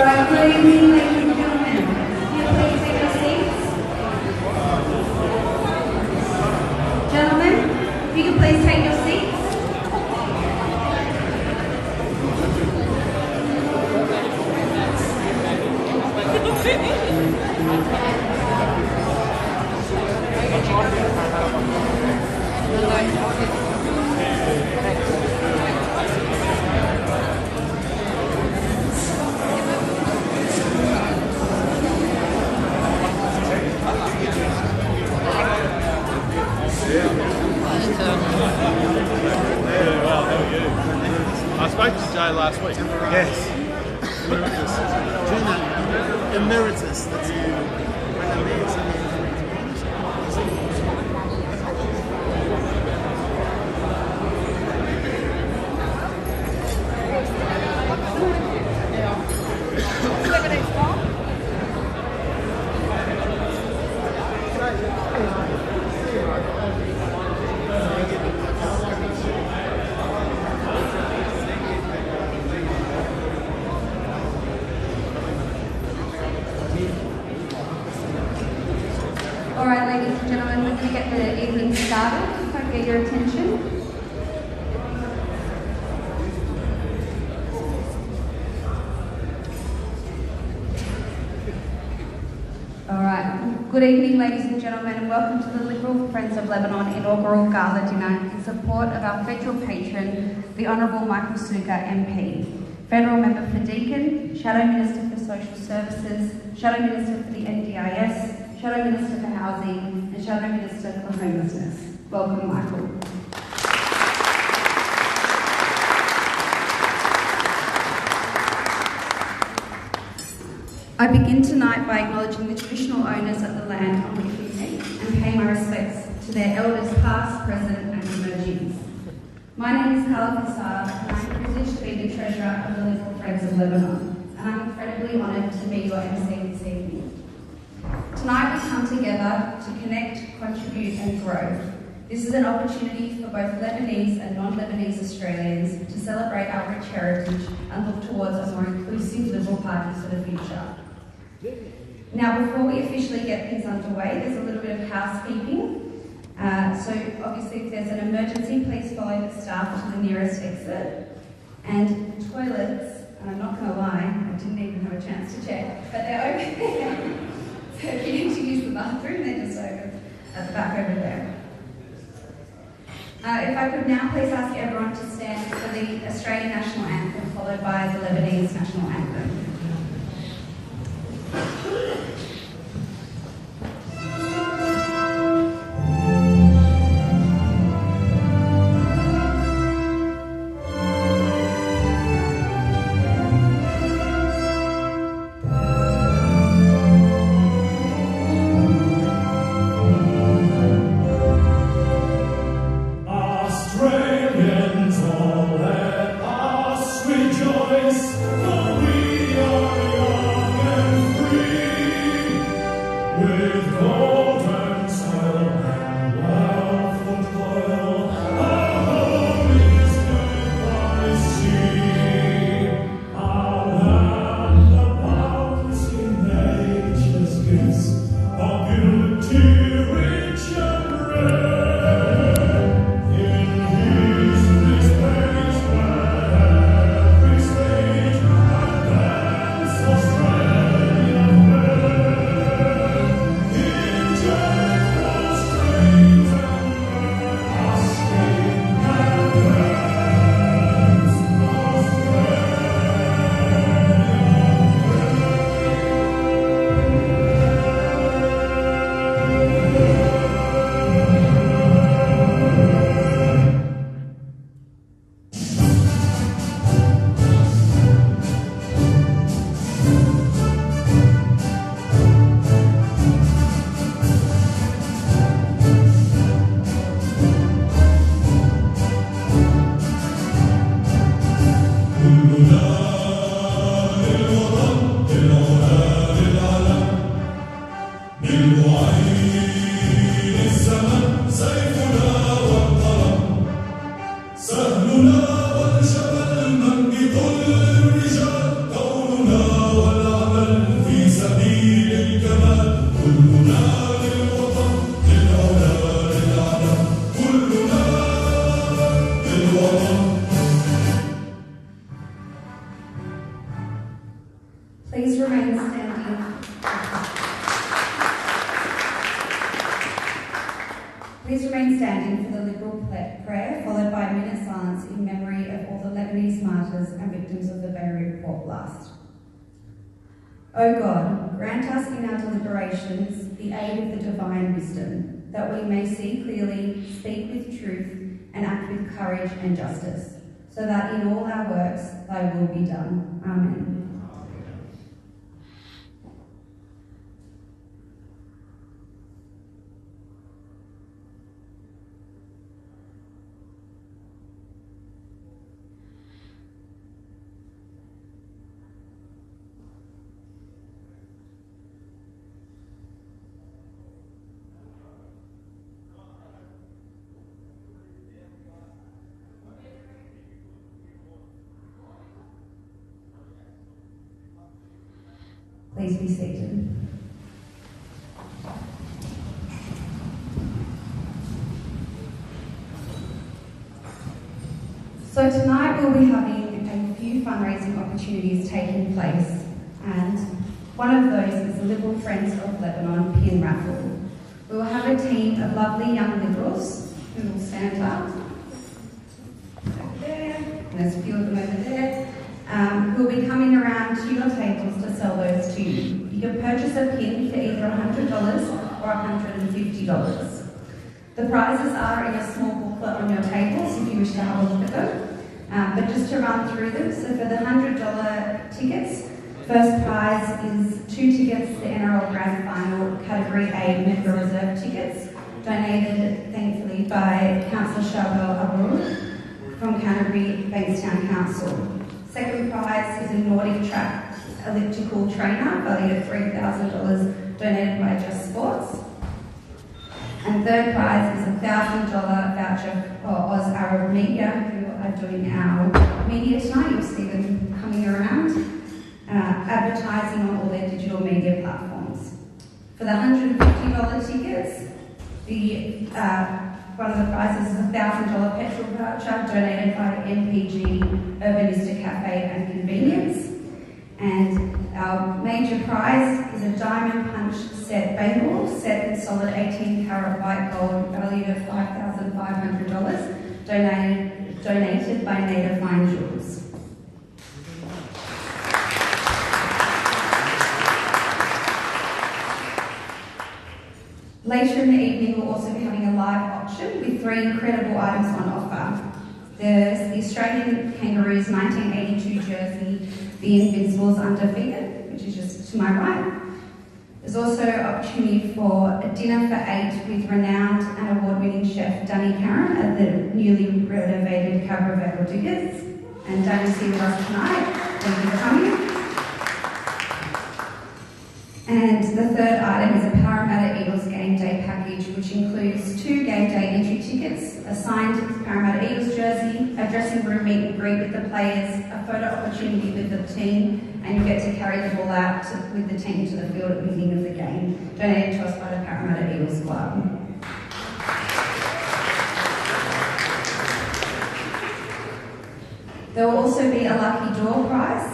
Alright, good evening, ladies and gentlemen. Can you please take your seats? Gentlemen, if you could please take your seats. I spoke to Jay last week. Yes. Emeritus. That's Alright, ladies and gentlemen, we're going to get the evening started. If I can get your attention. Alright, good evening, ladies and gentlemen, and welcome to the Liberal Friends of Lebanon Inaugural Gala dinner in support of our federal patron, the Honourable Michael Sukkar MP, Federal Member for Deakin, Shadow Minister for Social Services, Shadow Minister for the NDIS, Shadow Minister for Housing, and Shadow Minister for Homelessness. Welcome, Michael. I begin tonight by acknowledging the traditional owners of the land on which we meet and pay my respects to their elders past, present and emerging. My name is Carla Fassad and I'm privileged to be the Treasurer of the Liberal Friends of Lebanon, and I'm incredibly honoured to be your MC this evening. Tonight we come together to connect, contribute and grow. This is an opportunity for both Lebanese and non-Lebanese Australians to celebrate our rich heritage and look towards a more inclusive Liberal Party for the future. Now, before we officially get things underway, there's a little bit of housekeeping. So obviously if there's an emergency, please follow the staff to the nearest exit. And toilets, I'm not going to lie, I didn't even have a chance to check, but they're over there. So if you need to use the bathroom, they're just over at the back over there. If I could now please ask everyone to stand for the Australian National Anthem, followed by the Lebanese National Anthem. Please remain standing. Please remain standing for the liberal prayer, followed by a minute silence in memory of all the Lebanese martyrs and victims of the Beirut port blast. O God, grant us in our deliberations the aid of the divine wisdom, that we may see clearly, speak with truth, and act with courage and justice, so that in all our works thy will be done. Amen. Please be seated. So tonight we'll be having a few fundraising opportunities taking place, and one of those is the Liberal Friends of Lebanon pin raffle. We will have a team of lovely young Liberals who will stand up. Over there, and there's a few of them over there. Who will be coming around to your tables to sell those to you. You can purchase a pin for either $100 or $150. The prizes are in a small booklet on your tables if you wish to have a look at them. But just to run through them, so for the $100 tickets, first prize is 2 tickets to the NRL Grand Final Category A Member Reserve tickets, donated thankfully by Councillor Charbel Arour from Canterbury Bankstown Council. Second prize is a Nordic track elliptical trainer valued at $3,000, donated by Just Sports. And third prize is a $1,000 voucher for Oz Arab Media, who are doing our media tonight. You'll see them coming around, advertising on all their digital media platforms. For the $150 tickets, one of the prizes is a $1,000 petrol voucher donated by NPG Urbanista Cafe and Convenience. And our major prize is a diamond punch set bangle set in solid 18-carat white gold valued at $5,500, donated by Native Fine Jewels. Later in the evening, we'll also be having a live auction with 3 incredible items on offer. There's the Australian Kangaroos 1982 jersey, The Invincibles Undefeated, which is just to my right. There's also an opportunity for a dinner for 8 with renowned and award-winning chef Danny Caron at the newly renovated Cabra Vale Diggers. And Danny's here with us tonight. Thank you for coming. And the third item is a Parramatta Eagles game day package, which includes 2 game day entry tickets, a signed Parramatta Eagles jersey, a dressing room meet and greet with the players, a photo opportunity with the team, and you get to carry the ball out with the team to the field at the beginning of the game, donated to us by the Parramatta Eagles Club. There will also be a lucky draw prize,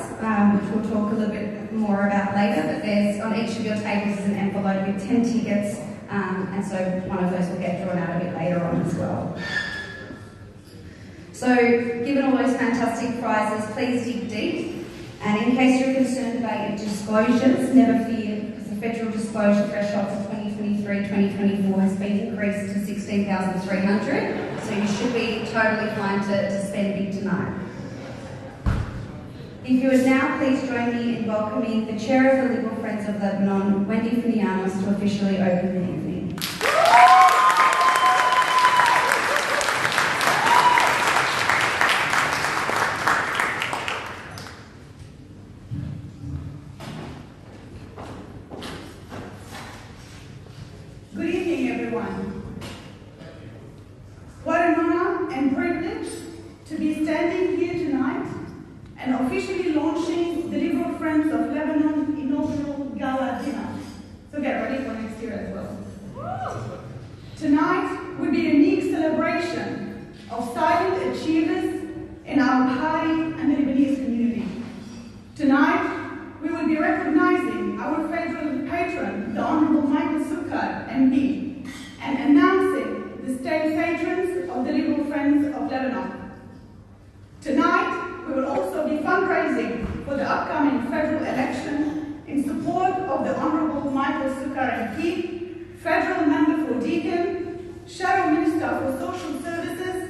which we'll talk a little bit more about later, but there's on each of your tables is an envelope with 10 tickets, and so one of those will get drawn out a bit later on as well. So, given all those fantastic prizes, please dig deep, and in case you're concerned about your disclosures, never fear, because the federal disclosure threshold for 2023-2024 has been increased to $16,300, so you should be totally fine to spend big tonight. If you would now please join me in welcoming the Chair of the Liberal Friends of Lebanon, Wendy Finianos, to officially open the evening. Good evening, everyone. What an honor and privilege to be standing here tonight and officially launching the Liberal Friends of Lebanon Inaugural Gala dinner. So get ready for next year as well. Tonight will be a unique celebration of silent achievers in our party and the Lebanese community. Tonight, we will be recognizing for the upcoming federal election in support of the Honorable Michael Sukkar MP, Federal Member for Deakin, Shadow Minister for Social Services,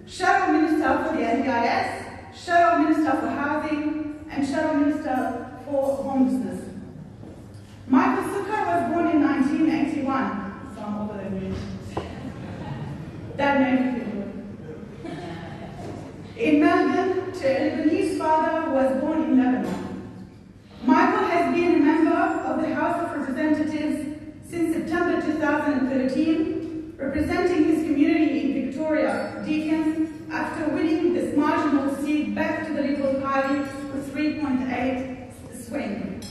Shadow Minister for the NDIS, Shadow Minister for Housing, and Shadow Minister for Homelessness. Michael Sukkar was born in 1981, so I'm older than you. That made me feel good. In Melbourne, to a Lebanese father who was born in Lebanon. Michael has been a member of the House of Representatives since September 2013, representing his community in Victoria, Deakin, after winning this marginal seat back to the Liberal Party with 3.8 swing.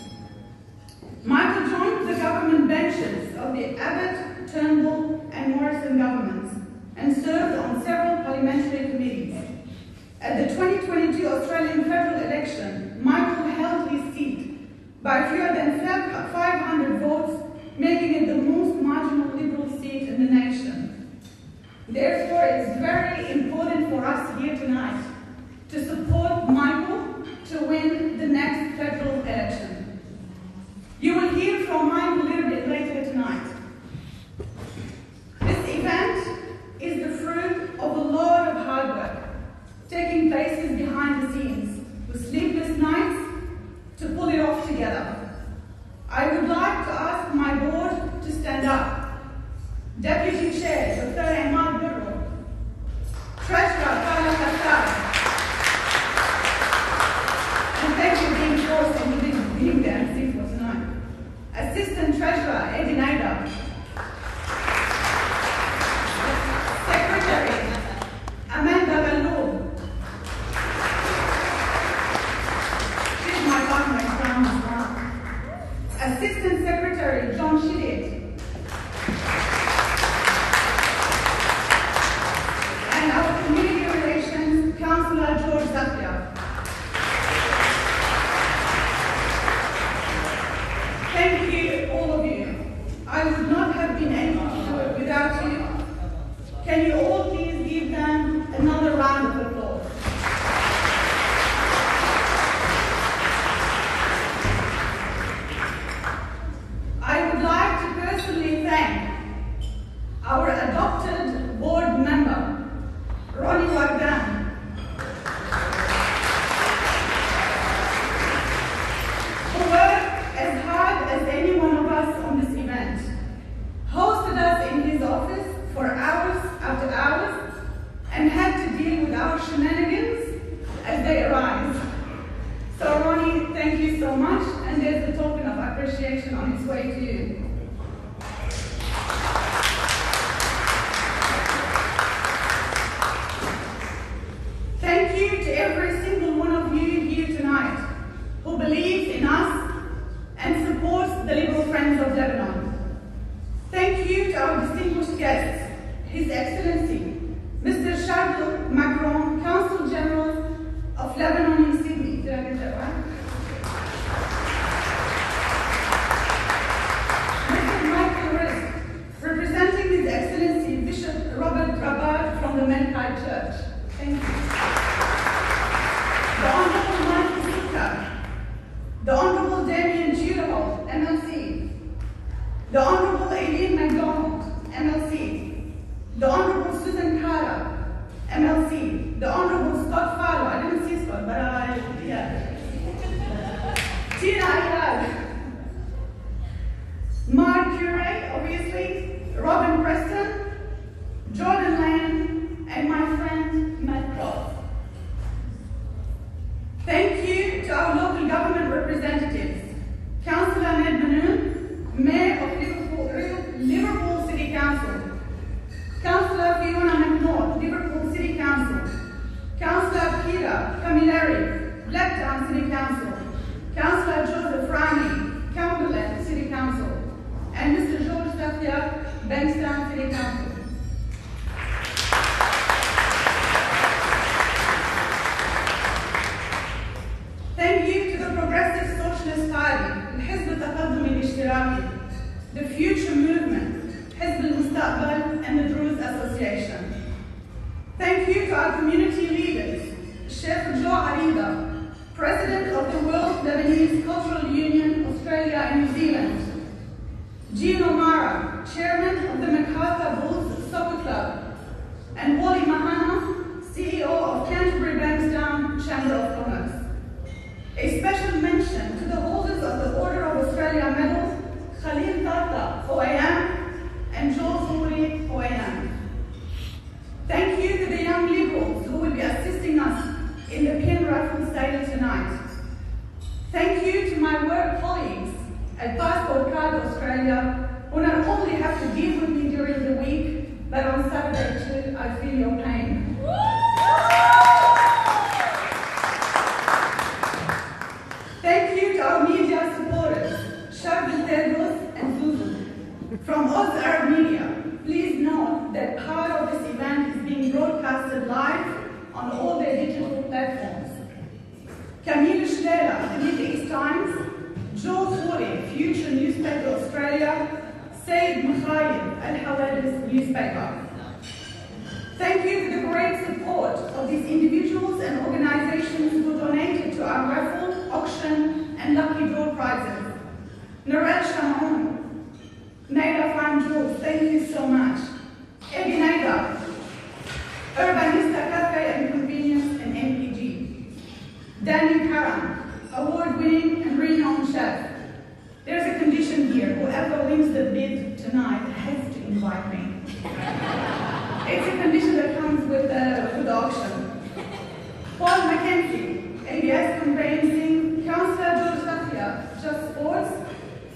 Michael joined the government benches of the Abbott, Turnbull and Morrison governments and served on several parliamentary committees. At the 2022 Australian federal election, Michael held his seat by fewer than 500 votes, making it the most marginal Liberal seat in the nation. Therefore, it is very important for us here tonight to support Michael to win the next federal election. You will hear from Michael a little bit later tonight. This event is the fruit of a lot of hard work, taking places behind the scenes, with sleepless nights to pull it off together. I would like to ask my board to stand up. Deputy Chair, Dr. Ahmad Birro. Treasurer, Carla Castar. And thank you for being forced into being the MC for tonight. Assistant Treasurer, Eddie Naida. Secretary, Amanda Gallo. She's my partner in crime as well. Assistant Secretary, John Shidit. And our Community Relations, Councillor George Zakia. Thank you, all of you. I would not have been able to do it without you. Can you all please give them another round of applause? I would like to personally thank our adopted board member, Ronnie Wagdan, who worked as hard as any one of us on this event, hosted us in his office for hours after hours, and had to deal with our shenanigans as they arise. So Ronnie, thank you so much, and there's a token of appreciation on its way to you. Thank you to every single one of you here tonight who believes in us and supports the Liberal Friends of Lebanon. Thank you to our distinguished guests, His Excellency, Mr. Charles Macron, Consul General of Lebanon in Sydney. Did I get that right? Mr. Michael Risk, representing His Excellency Bishop Robert Rabat from the Menkai Church. Thank you. The Honorable Michael Sukkar, the Honorable Damien Judeholt, MLC, the Honorable Aileen MacDonald, MLC, the Honorable Susan Carter, MLC, the Honorable Scott Farlow, I didn't see Scott, but yeah. Tina Ayad, Mark Curey, obviously, Robin Preston, Jordan Lane, and my friend Matt Croft. Thank you to our local government representatives, Councillor Ned Manoon, Mayor of Liverpool City Council, Councillor Fiona McNaught, Liverpool City Council, Councillor Peter Camilleri, Blacktown City Council, Councillor Joseph Rami, Cumberland City Council, and Mr. George Safia, Bankstown City Council. Thank you to the Progressive Socialist Party, الحزب التقدم الاشتراكي, the Future Movement, حزب المستقبل, and the Druze Association. Thank you to our community leaders, Sheikh Joe Arida, President of the World Lebanese Cultural Union, Australia and New Zealand. Jean O'Mara, Chairman of the Macarthur Bulls Soccer Club. And Wally Mahana, CEO of Canterbury Bankstown Chamber of Commerce. A special mention to the holders of the Order of Australia medals, Khalil Tata, OAM, and Joel Khoury, OAM. Thank you to the young liberals who will be assisting us in the pin raffle sale tonight. Thank you to my work colleagues at Passport Card Australia, who not only have to deal with me during the week, but on Saturday too, I feel your pain. Thank you to our media supporters, Sharbel Tergos and Zuzu. From Oz Arab Media, please note that part of this event is being broadcasted live on all their digital platforms. Camille Schleller, the Middle East Times, Joel Khoury, Future Newspaper Australia, Said Mikhail, Al Hawadis newspaper. Thank you for the great support of these individuals and organizations who donated to our raffle, auction, and lucky draw prizes. Narel Shamon, Naida Fanjul, thank you so much. Ebi Naida, Urbanista Cafe and Convenience and MPG. Danny Karam, award-winning and renowned chef. There's a condition here, whoever wins the bid tonight has to invite me. It's a condition that comes with the auction. Paul Mackenzie, ABS Conveyancing, Councillor George Lakhia, Just Sports,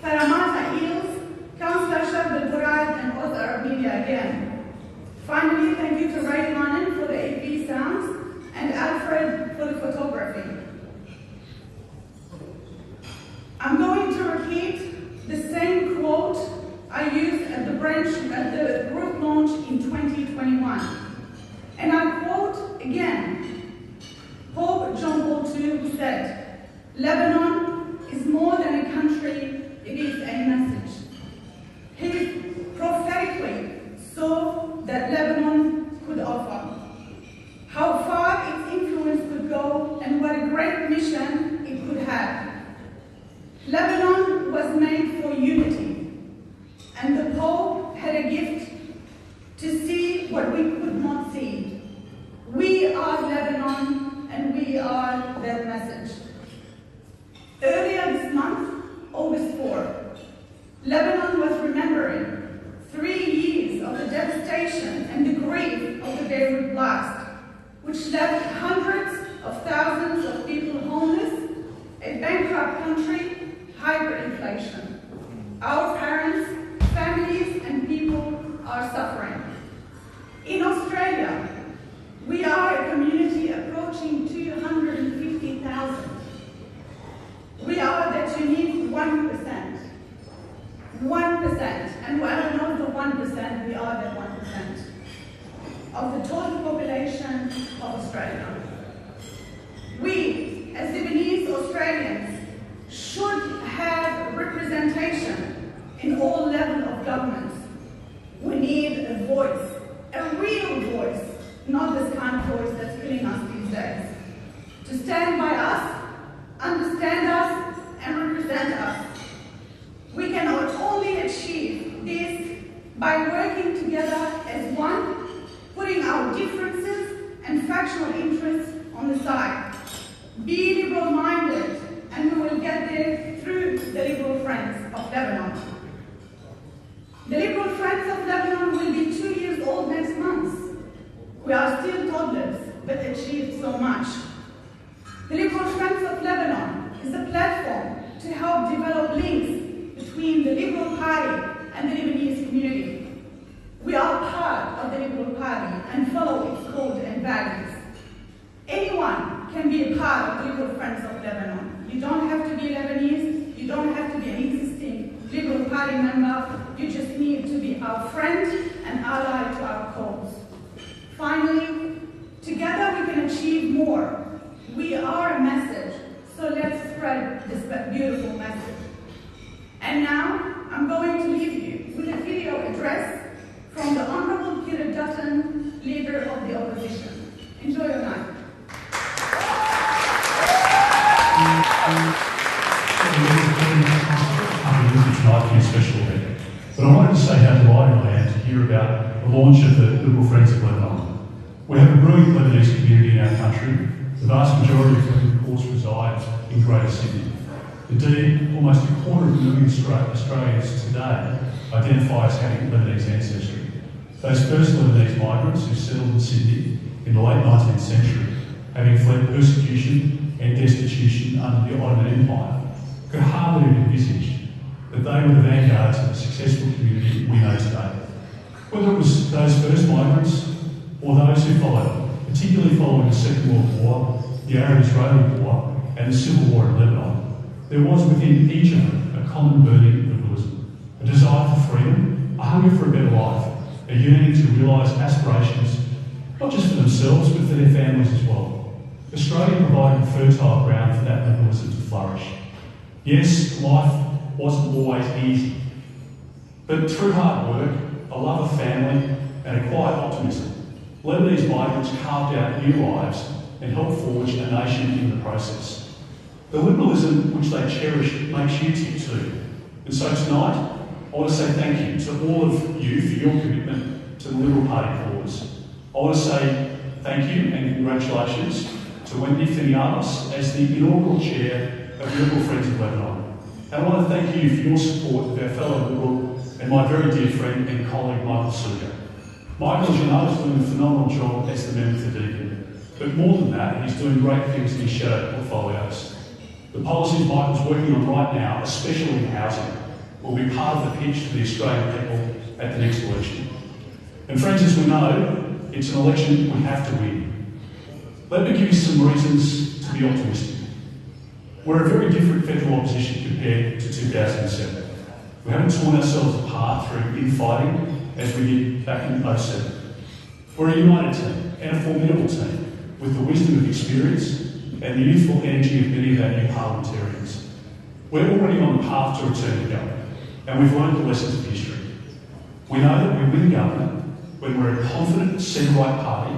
Paramata Eels, Councillor Sharbel Burad, and Oz Arab Media again. Finally, thank you to Ray Manan for the AP sounds and Alfred for the photography. I'm going to repeat the same quote I used at the group launch in 2021. And I quote again, Pope John Paul II said, "Lebanon is more than a country, it is a message." He prophetically saw that Lebanon could offer, how far its influence could go, and what a great mission it could have. Lebanon was made for unity, and the Pope had a gift to see what we could not see. We are Lebanon, and we are that message. Earlier this month, August 4, Lebanon was remembering 3 years of the devastation and the grief of the Beirut blast, which left hundreds of thousands of people homeless, a bankrupt country, hyperinflation. Our parents, families, and people are suffering. In Australia, we are a community approaching 250,000. We are that unique 1%. 1%, and well, I don't know the 1%, we are that 1% of the total population of Australia. We, as Lebanese Australians, should have representation in all levels of government. We need a voice, a real voice, not this kind of voice that's killing us these days, to stand by us, understand us, and represent us. We can only achieve this by working together as one, putting our differences and factional interests on the side. Be liberal-minded, and we will get there through the Liberal Friends of Lebanon. The Liberal Friends of Lebanon will be 2 years old next month. We are still toddlers, but achieved so much. The Liberal Friends of Lebanon is a platform to help develop links between the Liberal Party and the Lebanese community. We are part of the Liberal Party and follow its code and values. Anyone can be a part of the Liberal Friends of Lebanon. You don't have to be Lebanese, you don't have to be an existing Liberal Party member, you just need to be our friend and ally to our cause. Finally, together we can achieve more. We are a message, so let's spread this beautiful message. And now, I'm going to leave you with a video address from the Honourable Peter Dutton, Leader of the Opposition. Enjoy your night. marking a special event. But I wanted to say how delighted I am to hear about the launch of the Liberal Friends of Lebanon. We have a brilliant Lebanese community in our country, the vast majority of whom, of course, reside in Greater Sydney. Indeed, almost 250,000 Australians today identify as having Lebanese ancestry. Those first Lebanese migrants who settled in Sydney in the late 19th century, having fled persecution and destitution under the Ottoman Empire, could hardly have envisaged that they were the vanguards of the successful community we know today. Whether it was those first migrants or those who followed, particularly following the Second World War, the Arab-Israeli War and the Civil War in Lebanon, there was within each of them a common burning liberalism, a desire for freedom, a hunger for a better life, a yearning to realise aspirations, not just for themselves but for their families as well. Australia provided fertile ground for that liberalism to flourish. Yes, life wasn't always easy, but through hard work, a love of family and a quiet optimism, Lebanese migrants carved out new lives and helped forge a nation in the process. The liberalism which they cherish makes you tick too. And so tonight, I want to say thank you to all of you for your commitment to the Liberal Party cause. I want to say thank you and congratulations to Wendy Finialis as the inaugural chair of the Liberal Friends of Lebanon. And I want to thank you for your support of our fellow Liberal and my very dear friend and colleague Michael Sukkar. Michael, as you know, is doing a phenomenal job as the member for Deakin. But more than that, he's doing great things in his shadow portfolios. The policies Michael's working on right now, especially in housing, will be part of the pitch to the Australian people at the next election. And friends, as we know, it's an election we have to win. Let me give you some reasons to be optimistic. We're a very different federal opposition compared to 2007. We haven't torn ourselves apart through infighting as we did back in 2007. We're a united team and a formidable team with the wisdom of experience and the youthful energy of many of our new parliamentarians. We're already on the path to return to government, and we've learned the lessons of history. We know that we win government when we're a confident centre-right party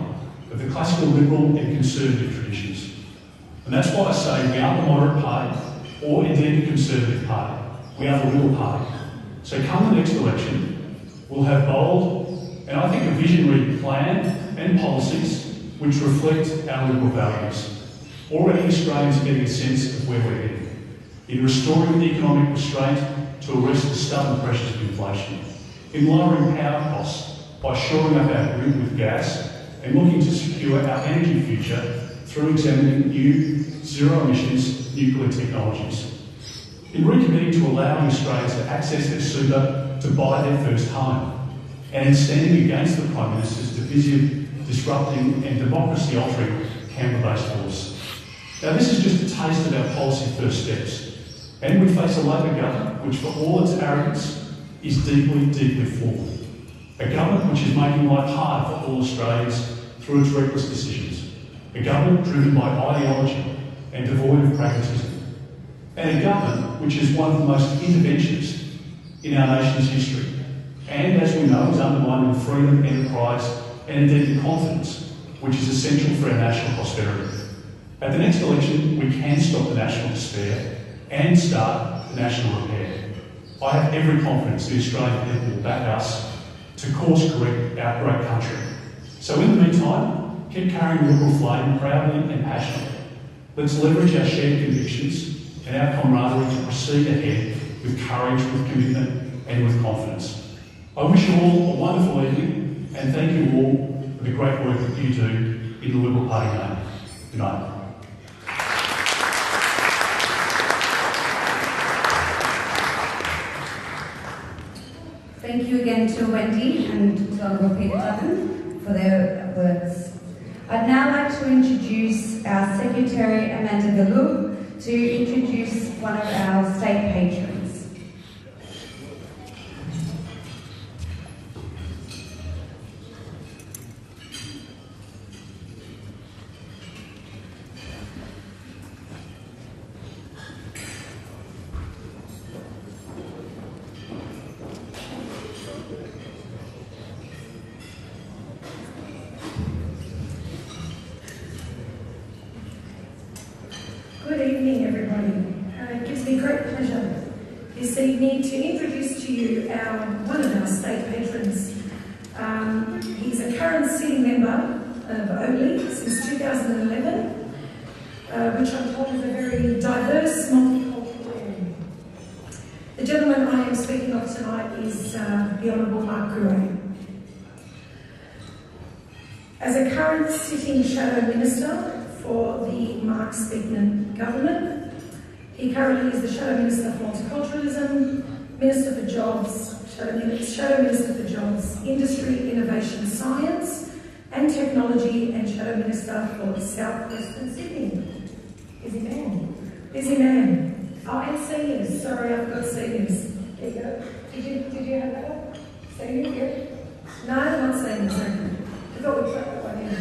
of the classical liberal and conservative traditions. And that's why I say we aren't the moderate party or indeed the conservative party. We are the Liberal Party. So come the next election, we'll have bold and I think a visionary plan and policies which reflect our Liberal values. Already Australians are getting a sense of where we're heading. In restoring economic restraint to arrest the stubborn pressures of inflation. In lowering power costs by shoring up our grid with gas and looking to secure our energy future through examining new zero-emissions nuclear technologies. In recommitting to allowing Australians to access their super to buy their first home. And in standing against the Prime Minister's divisive, disrupting and democracy-altering Canberra-based force. Now this is just a taste of our policy first steps. And we face a Labor government which, for all its arrogance, is deeply, deeply flawed. A government which is making life hard for all Australians through its reckless decisions. A government driven by ideology and devoid of pragmatism. And a government which is one of the most interventionist in our nation's history. And, as we know, is undermining freedom, enterprise, and indeed the confidence which is essential for our national prosperity. At the next election, we can stop the national despair and start the national repair. I have every confidence the Australian people will back us to course correct our great country. So in the meantime, keep carrying the Liberal flame proudly and passionately. Let's leverage our shared convictions and our camaraderie to proceed ahead with courage, with commitment and with confidence. I wish you all a wonderful evening and thank you all for the great work that you do in the Liberal Party name. Good night. Thank you again to Wendy and to Honourable Peter Dutton for their words. I'd now like to introduce our Secretary Amanda Galou to introduce one of our state patrons. Good evening, everybody. this evening to introduce to you one of our state patrons. He's a current sitting member of OLI since 2011, which I'm told is a very diverse, multicultural area. The gentleman I am speaking of tonight is the Honourable Mark Gouret. As a current sitting Shadow Minister for the Mark Speakman government, he currently is the Shadow Minister for Multiculturalism, Minister for Jobs, Shadow Minister for Jobs, Industry, Innovation, Science and Technology, and Shadow Minister for South Western Sydney. Busy man. Busy man. Oh, and seniors. Sorry, I've got seniors. There you go. Did you have that one? Seniors, yeah? No, not seniors. Okay. I thought we'd put that one in.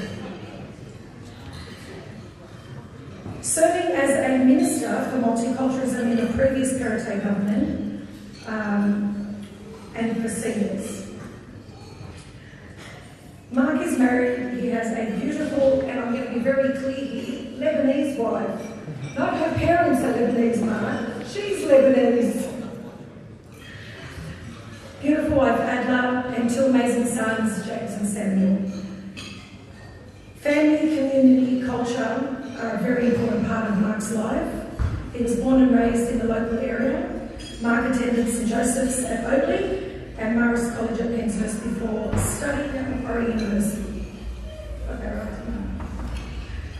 Serving as a Minister for Multiculturalism in the previous Perrottet government, and for seniors. Mark is married, he has a beautiful, and I'm going to be very clear here, Lebanese wife. Not her parents are Lebanese, Mark, she's Lebanese. Beautiful wife Adla, and two amazing sons, James and Samuel. Family, community, culture are a very important part of Mark's life. He was born and raised in the local area. Mark attended St Joseph's at Oakley and Marist College at Penshurst before studying at Macquarie University. Okay, right.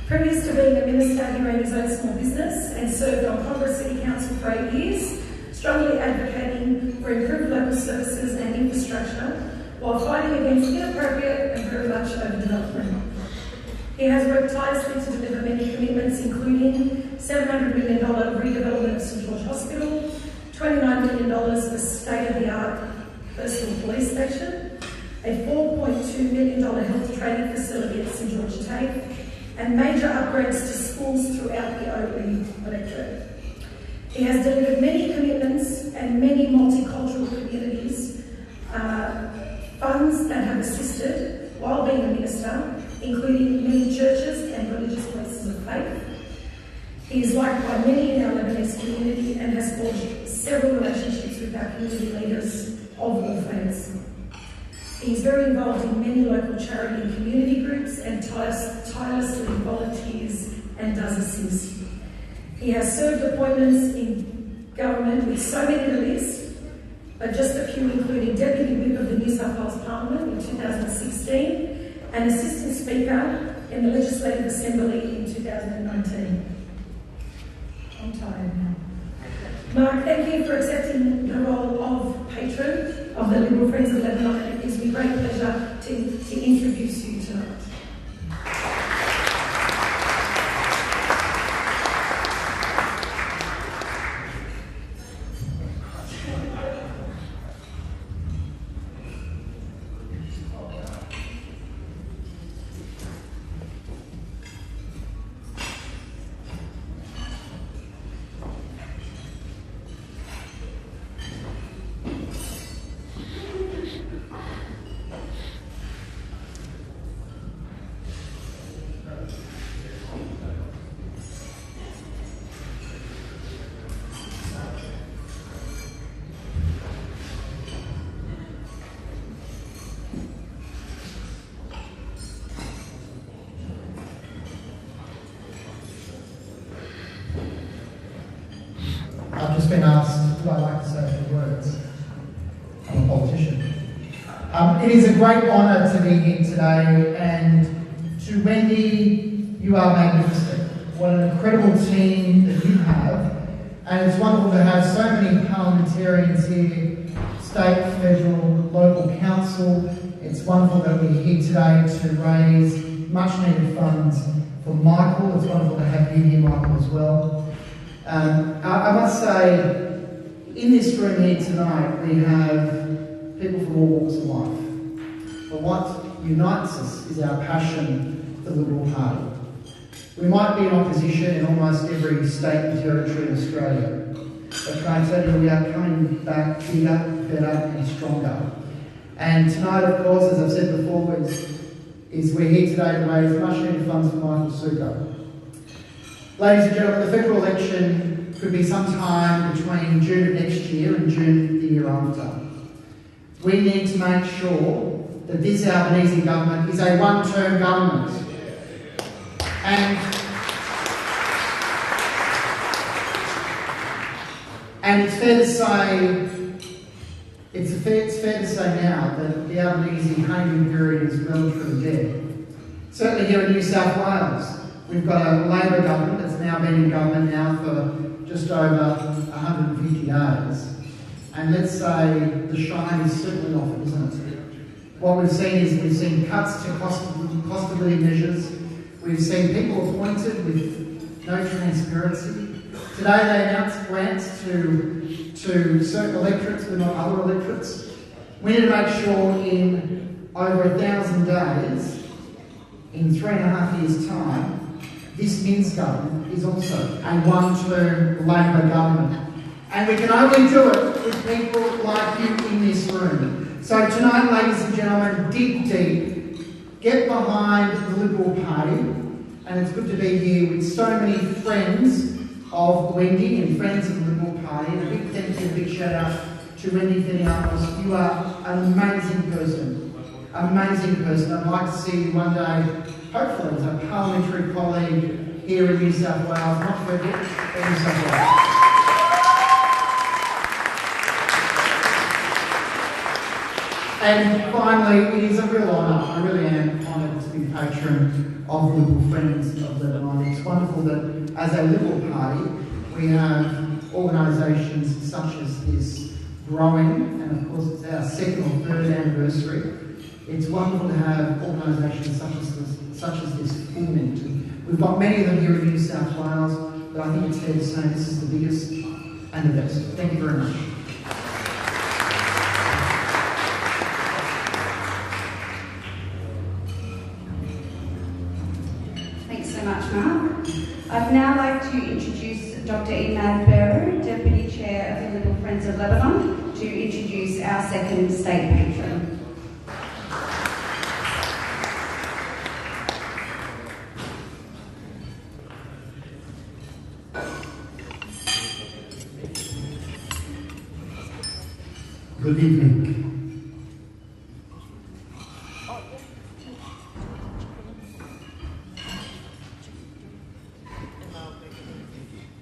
Previous to being a minister, he ran his own small business and served on Congress City Council for 8 years, strongly advocating for improved local services and infrastructure while fighting against inappropriate and very much overdevelopment. He has worked tirelessly to deliver many commitments, including $700 million redevelopment of St George Hospital, $29 million for state-of-the-art personal police station, a $4.2 million health training facility at St George TAFE, and major upgrades to schools throughout the OE electorate. He has delivered many commitments and many multicultural communities, funds that have assisted while being a minister, including many churches and religious places of faith. He is liked by many in our Lebanese community and has forged several relationships with our community leaders of all faiths. He is very involved in many local charity and community groups and tirelessly volunteers and does assist. He has served appointments in government with so many to list, but just a few including Deputy Whip of the New South Wales Parliament in 2016 and Assistant Speaker in the Legislative Assembly in 2019. I'm tired now. Mark, thank you for accepting the role of Patron of the Liberal Friends of Lebanon, and it gives me great pleasure to introduce you tonight. I've just been asked, would I like to say a few words? I'm a politician. It is a great honour to be here today, and to Wendy, you are magnificent. What an incredible team that you have, and it's wonderful to have so many parliamentarians here, state, federal, local council. It's wonderful that we're here today to raise much needed funds for Michael. It's wonderful to have you here, Michael, as well. I must say, in this room here tonight, we have people from all walks of life. But what unites us is our passion for the Liberal Party. We might be in opposition in almost every state and territory in Australia, but can I tell you, we are coming back bigger, better and stronger. And tonight, of course, as I've said before, is we're here today to raise much needed funds for Michael Sukkar. Ladies and gentlemen, the federal election could be sometime between June of next year and June the year after. We need to make sure that this Albanese government is a one-term government. And it's fair to say now that the Albanese honeymoon period is well and truly dead. Certainly here in New South Wales, we've got a Labor government that's now been in government now for just over 150 days. And let's say the shine is certainly off it, isn't it? What we've seen cuts to cost of living measures. We've seen people appointed with no transparency. Today they announced grants to certain electorates but not other electorates. We need to make sure in over 1,000 days, in 3.5 years' time, this Minns government is also a one-term Labor government. And we can only do it with people like you in this room. So tonight, ladies and gentlemen, dig deep, get behind the Liberal Party, and it's good to be here with so many friends of Wendy and friends of the Liberal Party. And a big thank you, a big shout out to Wendy Fenianos. You are an amazing person. Amazing person. I'd like to see you one day, hopefully, as a parliamentary colleague here in New South Wales, not Frederick, but New South Wales. And finally, it is a real honour. I really am honoured to be patron of the Liberal Friends of Lebanon. It's wonderful that as a Liberal Party, we have organisations such as this growing, and of course it's our second or third anniversary. It's wonderful to have organisations such as this forming. We've got many of them here in New South Wales, but I think it's fair to say this is the biggest and the best. Thank you very much. I'd now like to introduce Dr. Imad Berro, Deputy Chair of the Liberal Friends of Lebanon, to introduce our second state patron. Good evening.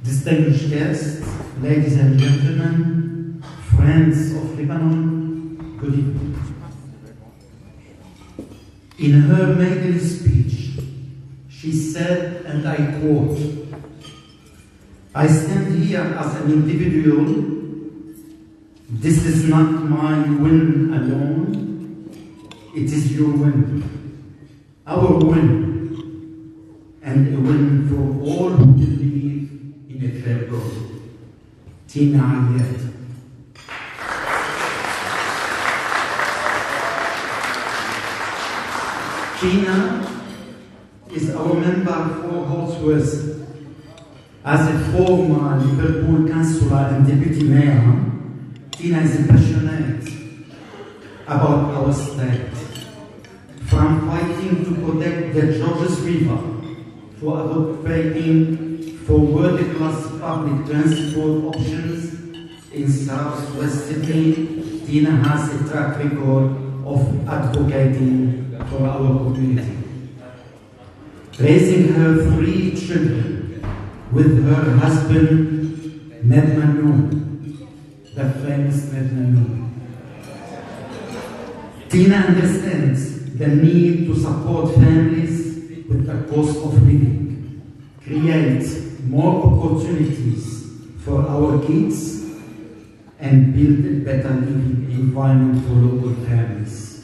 Distinguished guests, ladies and gentlemen, friends of Lebanon, good evening. In her maiden speech, she said, and I quote, "I stand here as an individual. This is not my win alone. It is your win, our win, and a win for all who believe in a fair goal." Tina Ayed. Tina is our member for Holsworth. As a former Liverpool councillor and deputy mayor, Tina is passionate about our state. From fighting to protect the Georges River, for advocating for world-class public transport options in South-West Sydney, Tina has a track record of advocating for our community. Raising her 3 children with her husband, Ned Manu, the famous Ned Manu. Tina understands the need to support families with the cost of living, create more opportunities for our kids, and build a better living environment for local families.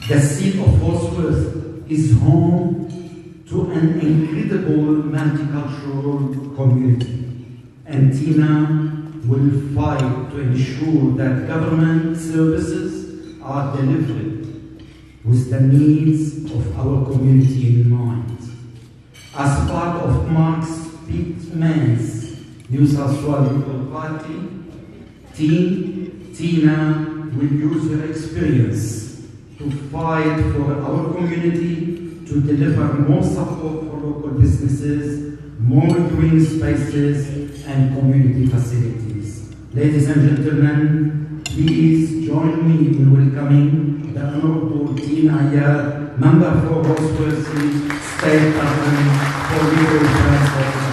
The seat of Holsworth is home to an incredible multicultural community, and Tina will fight to ensure that government services are delivered with the needs of our community in mind. As part of Mark's Pittman's New South Wales Liberal Party, Tina will use her experience to fight for our community, to deliver more support for local businesses, more green spaces and community facilities. Ladies and gentlemen, please join me in welcoming the Honorable Dean Ayar, Member for Roseworthy, State Patron for Legal Friends of Lebanon.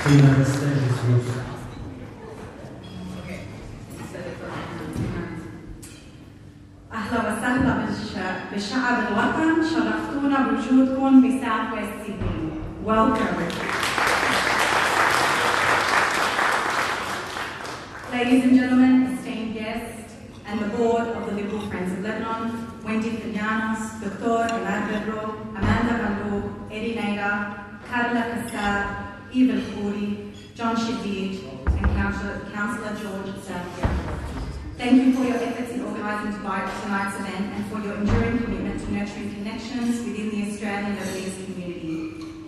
The stage is yours. أهلا وسهلا بشعب الوطن، شرفتونا بوجودكم بساوث ويست سيدني. Welcome. Ladies and gentlemen, esteemed guests, and the board of the Liberal Friends of Lebanon, Wendy Filianos, Dr. Elad Bedro, Amanda Gandou, Eddie Nader, Carla Kassar, Eva Khoury, John Shadid, and Councillor George Savia. Thank you for your efforts in organising tonight's event and for your enduring commitment to nurturing connections within the Australian Lebanese community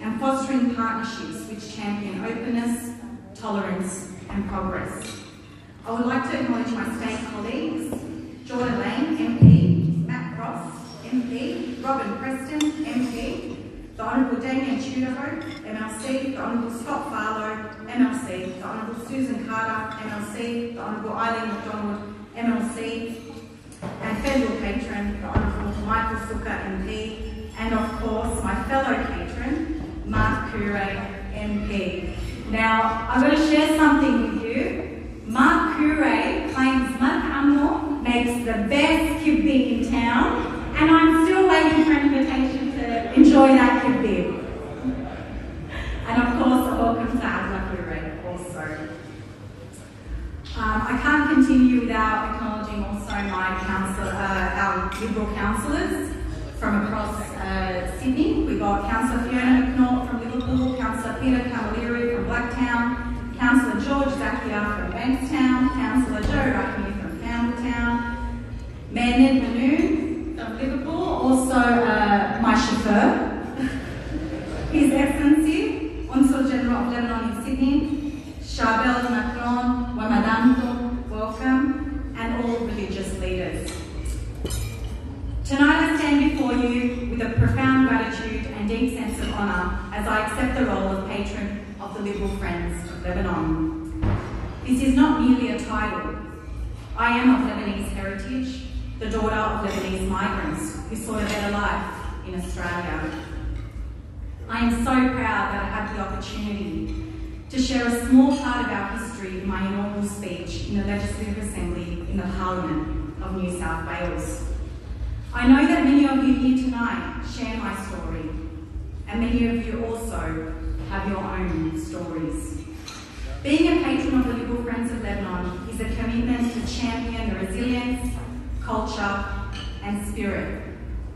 and fostering partnerships which champion openness, tolerance and progress. I would like to acknowledge my state colleagues, Jordan Lane, MP, Matt Ross, MP, Robin Preston, MP, the Honourable Damien Tudor, MLC, the Honourable Scott Farlow, MLC, the Honourable Susan Carter, MLC, the Honourable Eileen McDonald, MLC, and Federal Patron, the Honourable Michael Sukkar, MP, and of course my fellow patron, Mark Coure, MP. Now, I'm going to share something with you. Mark Coure claims Mark Amor makes the best kibbeh in town, and I'm still waiting for an invitation to enjoy that kibbeh. And of course, a welcome to Adla Coure also. I can't continue without acknowledging also my our Liberal councillors from across Sydney. We've got Councillor Fiona McNaught from Liverpool, Councillor Peter Cavalieri from Blacktown, Councillor George Zakia from Bankstown, Councillor Joe Rackney from Campbelltown, Mayor Ned Manoon from Liverpool, also my chauffeur, His Excellency, Consul General of Lebanon in Sydney, Charbel Macron, Wamadamto, welcome, and all religious leaders. Tonight I stand before you with a profound gratitude and deep sense of honour as I accept the role of patron of the Liberal Friends of Lebanon. This is not merely a title. I am of Lebanese heritage, the daughter of Lebanese migrants who sought a better life in Australia. I am so proud that I have the opportunity to share a small part of our history in my inaugural speech in the Legislative Assembly in the Parliament of New South Wales. I know that many of you here tonight share my story, and many of you also have your own stories. Being a patron of the Liberal Friends of Lebanon is a commitment to champion the resilience, culture, and spirit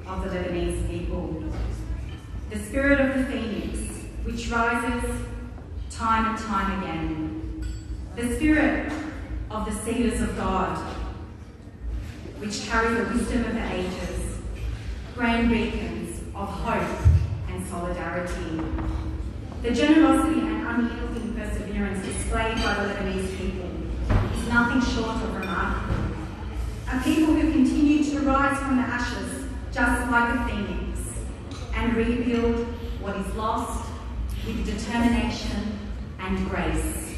of the Lebanese people. The spirit of the phoenix, which rises time and time again. The spirit of the seeders of God, which carry the wisdom of the ages, grand beacons of hope and solidarity. The generosity and unyielding perseverance displayed by the Lebanese people is nothing short of remarkable. A people who continue to rise from the ashes just like a phoenix and rebuild what is lost with determination and grace.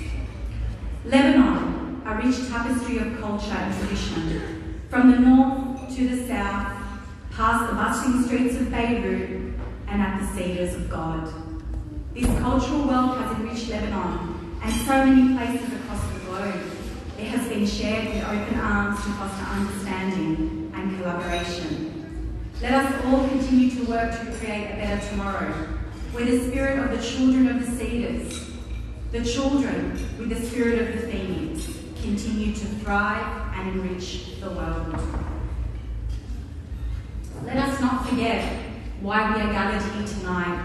Lebanon, a rich tapestry of culture and tradition, from the north to the south, past the bustling streets of Beirut and at the cedars of God. This cultural wealth has enriched Lebanon and so many places across the globe, it has been shared with open arms to foster understanding and collaboration. Let us all continue to work to create a better tomorrow, where the spirit of the children of the Cedars, the children with the spirit of the Phoenix, continue to thrive and enrich the world. Let us not forget why we are gathered here tonight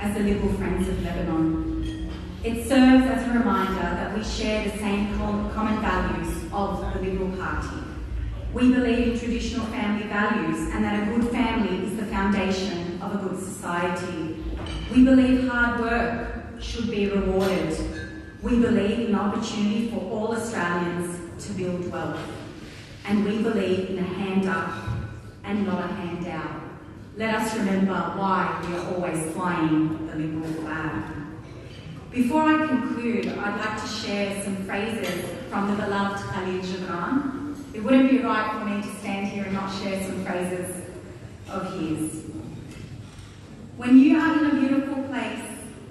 as the Liberal Friends of Lebanon. It serves as a reminder that we share the same common values of the Liberal Party. We believe in traditional family values and that a good family is the foundation of a good society. We believe hard work should be rewarded. We believe in the opportunity for all Australians to build wealth. And we believe in a hand up and not a hand out. Let us remember why we are always flying the Liberal flag. Before I conclude, I'd like to share some phrases from the beloved Khalil Gibran. It wouldn't be right for me to stand here and not share some phrases of his. When you are in a beautiful place,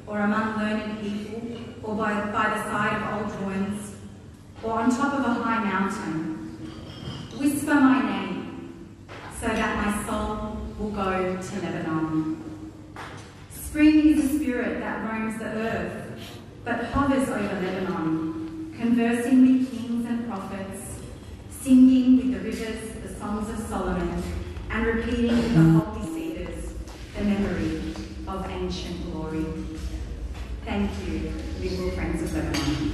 or among learned people, or by the side of old ruins, or on top of a high mountain, whisper my name, so that my soul will go to Lebanon. Spring is a spirit that roams the earth, but hovers over Lebanon, conversing with kings and prophets, singing with the rivers the songs of Solomon, and repeating with the holy cedars the memory of ancient glory. Thank you, Liberal Friends of Lebanon.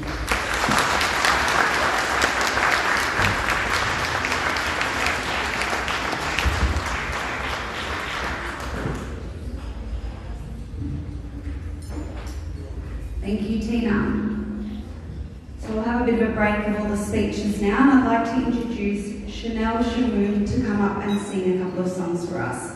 Thank you, Tina. So we'll have a bit of a break of all the speeches now, and I'd like to introduce Chanel Shamoon to come up and sing a couple of songs for us.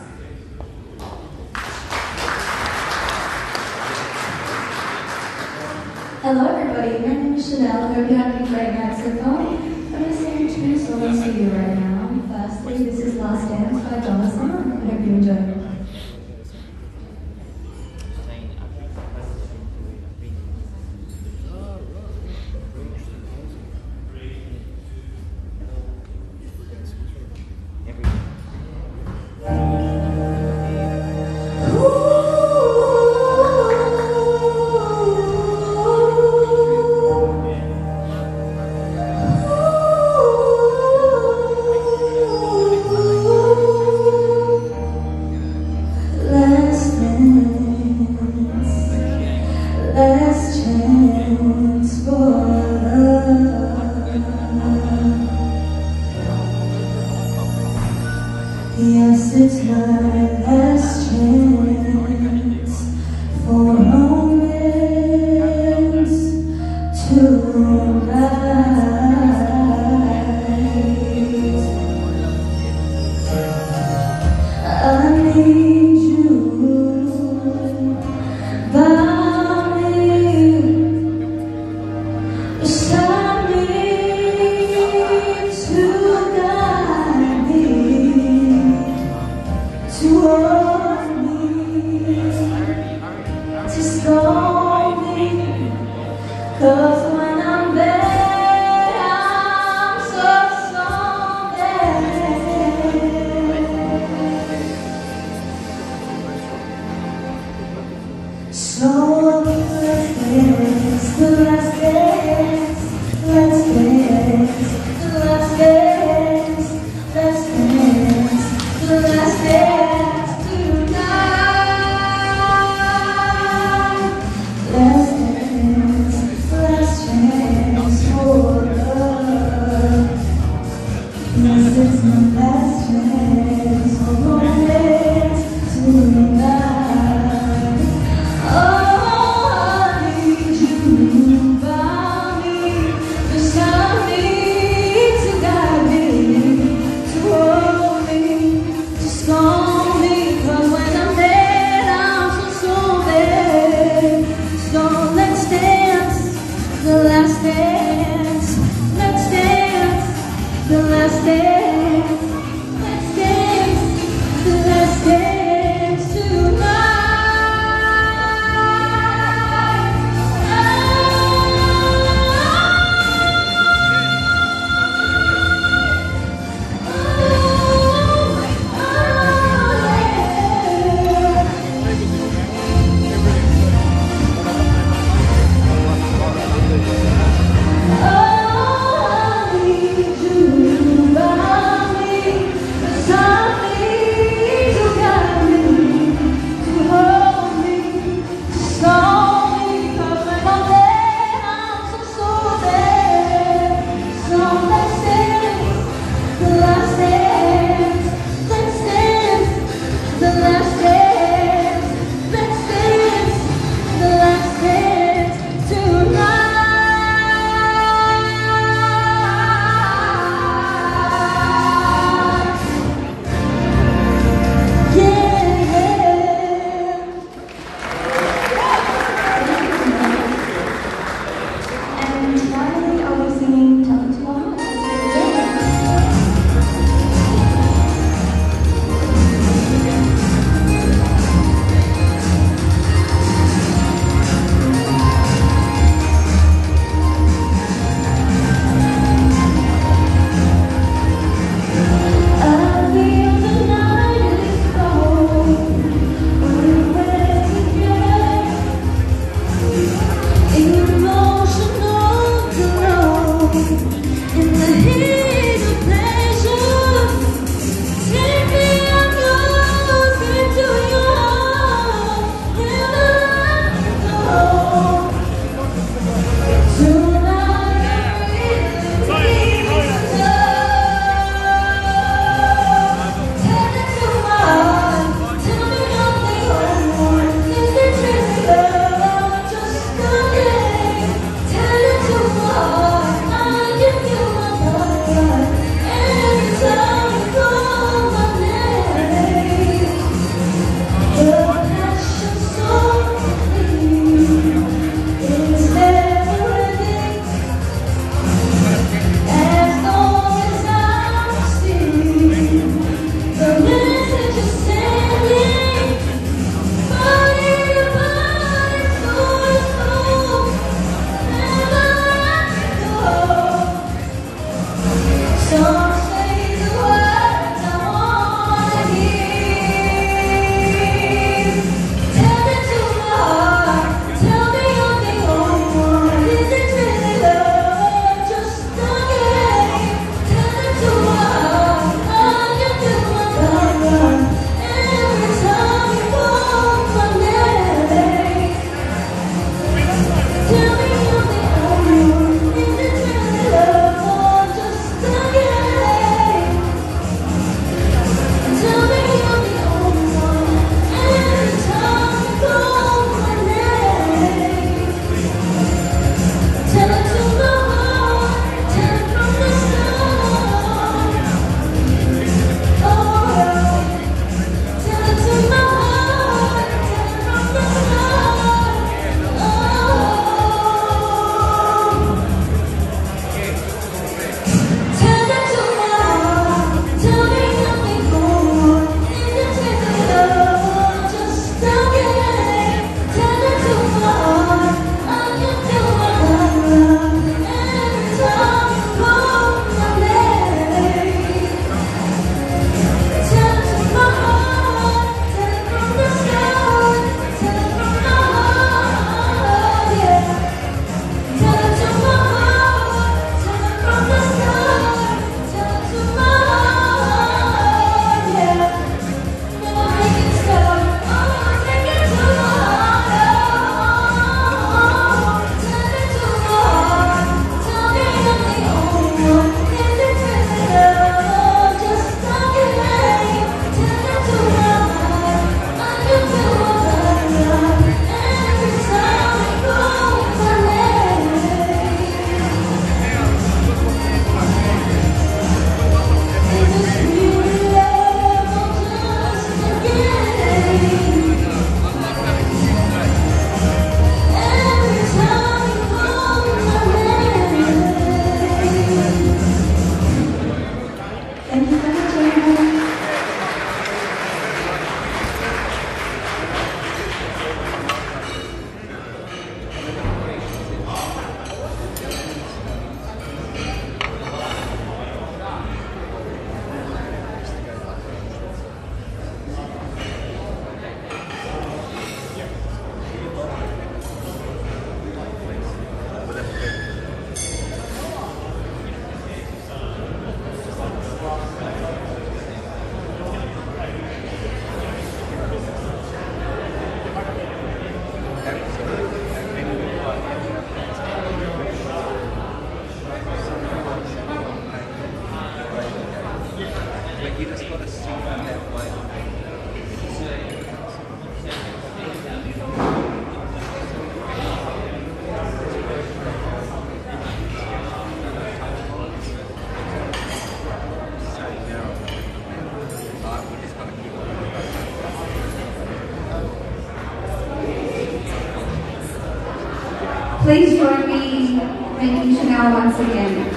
Hello everybody, my name is Chanel. I hope you're having a great night so far. I'm going to sing two songs for you right now. Firstly, this is Last Dance by Jonathan. I hope you enjoy it. Yes, it's my last chance for moments to rise. I need you by me, beside me to guide me, to hold me, to scold me, 'cause when I'm bad, I'm so bad. So let's dance, the last dance, let's dance, the last dance, let's dance, the last dance tonight. Let's dance, last chance for love. Yes, it's my last chance for romance tonight. Oh, I need you by me, beside me, to guide me, to hold me, to scold me, 'cause when I'm dead, I'm so bad. So let's dance, the last dance, let's dance, the last dance, let's dance, the last dance tonight. Oh, You just got to see that way. Please join me in thanking Chanel once again.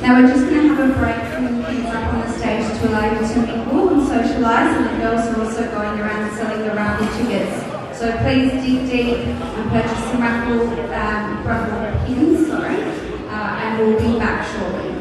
Now we're just going to have a break from things up on the stage to allow you to mingle and socialise, and the girls are also going around selling the raffle tickets. So please dig deep and purchase some raffle pins, and we'll be back shortly.